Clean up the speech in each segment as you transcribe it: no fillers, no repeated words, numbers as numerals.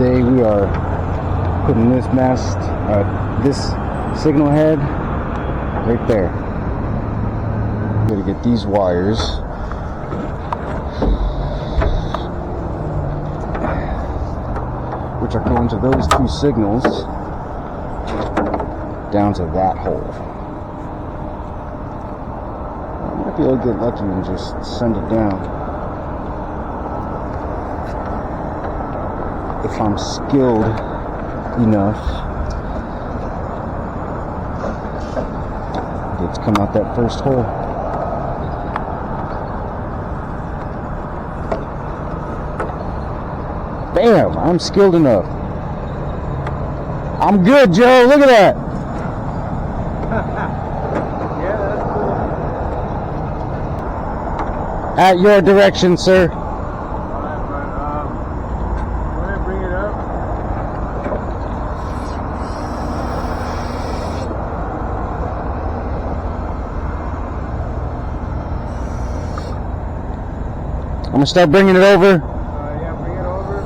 today we are putting this mast, this signal head right there. Gotta get these wires which are going to those two signals down to that hole. I might be able to get lucky and just send it down if I'm skilled enough. Let's come out that first hole. Bam! I'm skilled enough. I'm good, Joe. Look at that. Yeah, that's cool. At your direction, sir. I'm gonna start bringing it over. Yeah, bring it over.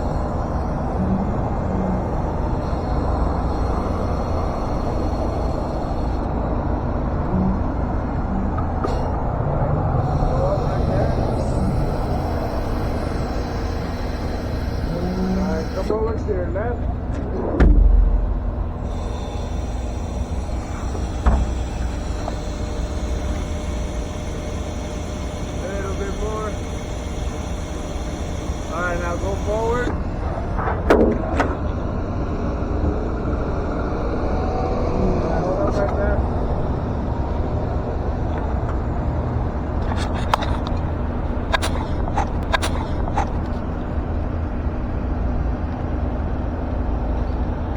Alright, come over to your left. A little bit more. Alright, now go forward. Hold up right there.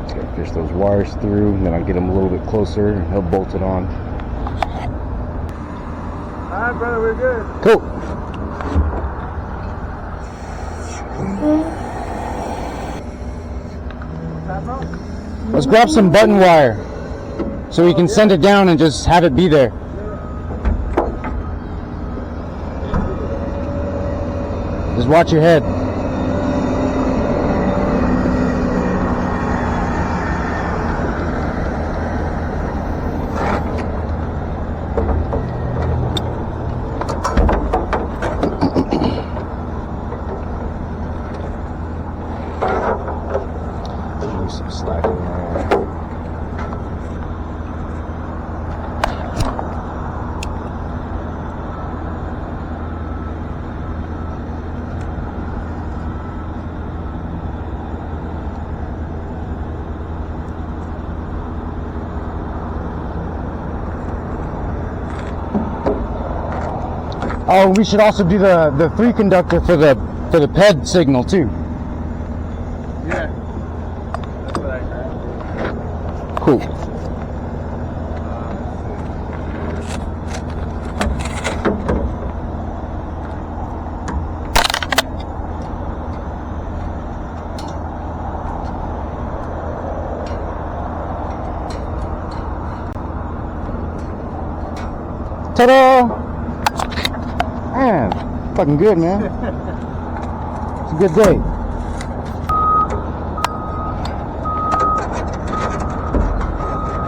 Gotta fish those wires through, and then I'll get them a little bit closer, and he'll bolt it on. Alright, brother, we're good. Cool. Let's grab some button wire so we can send it down and just have it be there. Just watch your head. Some slack in there. Oh, we should also do the 3 conductor for the ped signal too. Yeah. Cool. Ta-da! Man, fucking good, man. It's a good day.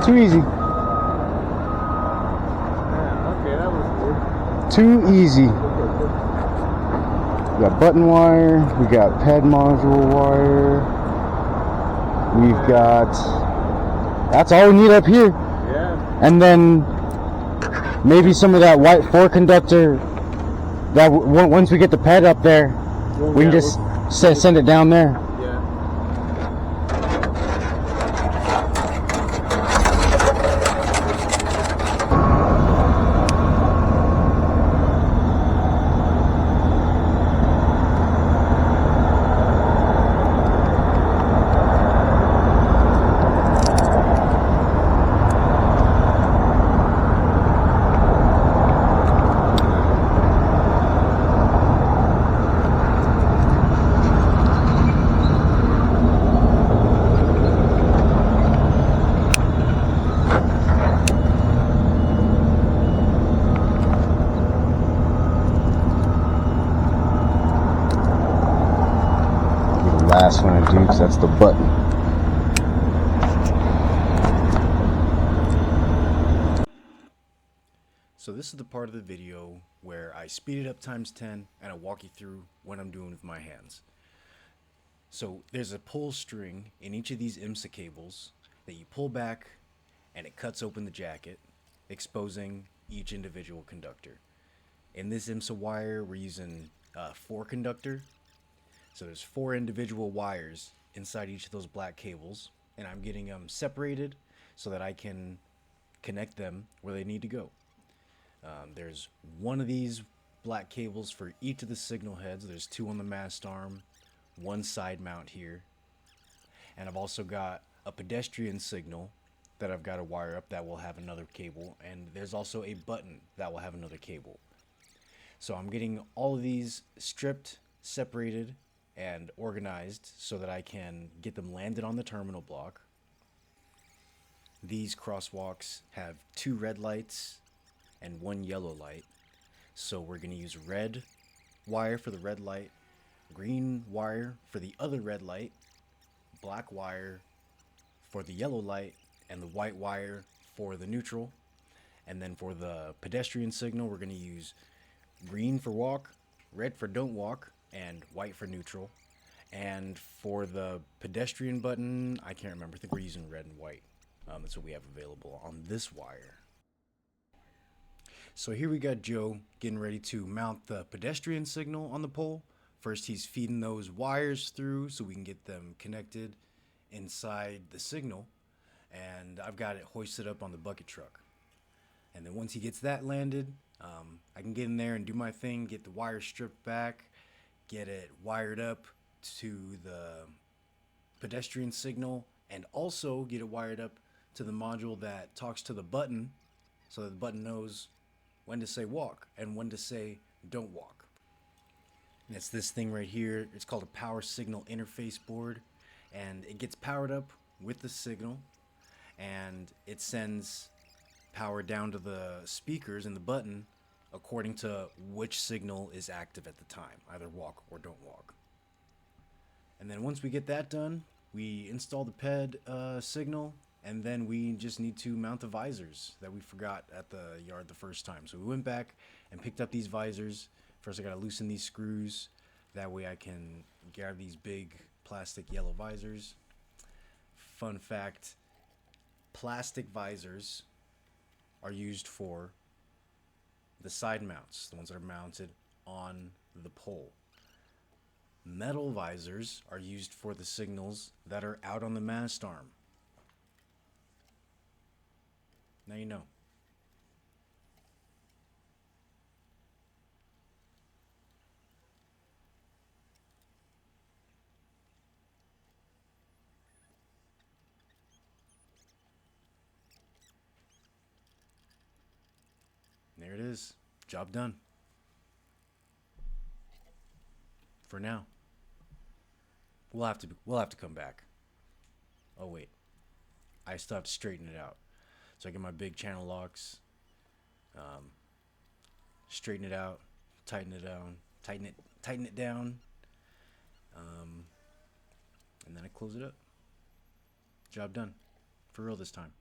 Too easy. Yeah, okay, that was good. Too easy. We got button wire. We got ped module wire. We've got... That's all we need up here. Yeah. And then maybe some of that white 4 conductor. That once we get the ped up there, we can just send it down there. because that's the button. So this is the part of the video where I speed it up times 10 and I walk you through what I'm doing with my hands. So there's a pull string in each of these IMSA cables that you pull back and it cuts open the jacket, exposing each individual conductor. In this IMSA wire, we're using 4 conductor. So there's 4 individual wires inside each of those black cables, and I'm getting them separated so that I can connect them where they need to go. There's one of these black cables for each of the signal heads. There's 2 on the mast arm, 1 side mount here. And I've also got a pedestrian signal that I've got to wire up that will have another cable. And there's also a button that will have another cable. So I'm getting all of these stripped, separated, and organized so that I can get them landed on the terminal block. These crosswalks have 2 red lights and 1 yellow light. So we're going to use red wire for the red light, green wire for the other red light, black wire for the yellow light, and the white wire for the neutral. And then for the pedestrian signal, we're going to use green for walk, red for don't walk, and white for neutral. And for the pedestrian button, I can't remember. I think we're using red and white. That's what we have available on this wire. So here we got Joe getting ready to mount the pedestrian signal on the pole. First, he's feeding those wires through so we can get them connected inside the signal. And I've got it hoisted up on the bucket truck. And then once he gets that landed, I can get in there and do my thing, get the wire stripped back, get it wired up to the pedestrian signal, and also get it wired up to the module that talks to the button so that the button knows when to say walk and when to say don't walk. And it's this thing right here. It's called a power signal interface board, and it gets powered up with the signal, and it sends power down to the speakers and the button according to which signal is active at the time, either walk or don't walk. And then once we get that done, we install the ped signal, and then we just need to mount the visors that we forgot at the yard the first time. So we went back and picked up these visors. First I gotta loosen these screws, that way I can grab these big plastic yellow visors. Fun fact, plastic visors are used for the side mounts, the ones that are mounted on the pole. Metal visors are used for the signals that are out on the mast arm. Now you know. There it is. Job done. For now. We'll have to come back. Oh wait. I still have to straighten it out. So I get my big channel locks, straighten it out, tighten it down, tighten it down, and then I close it up. Job done. For real this time.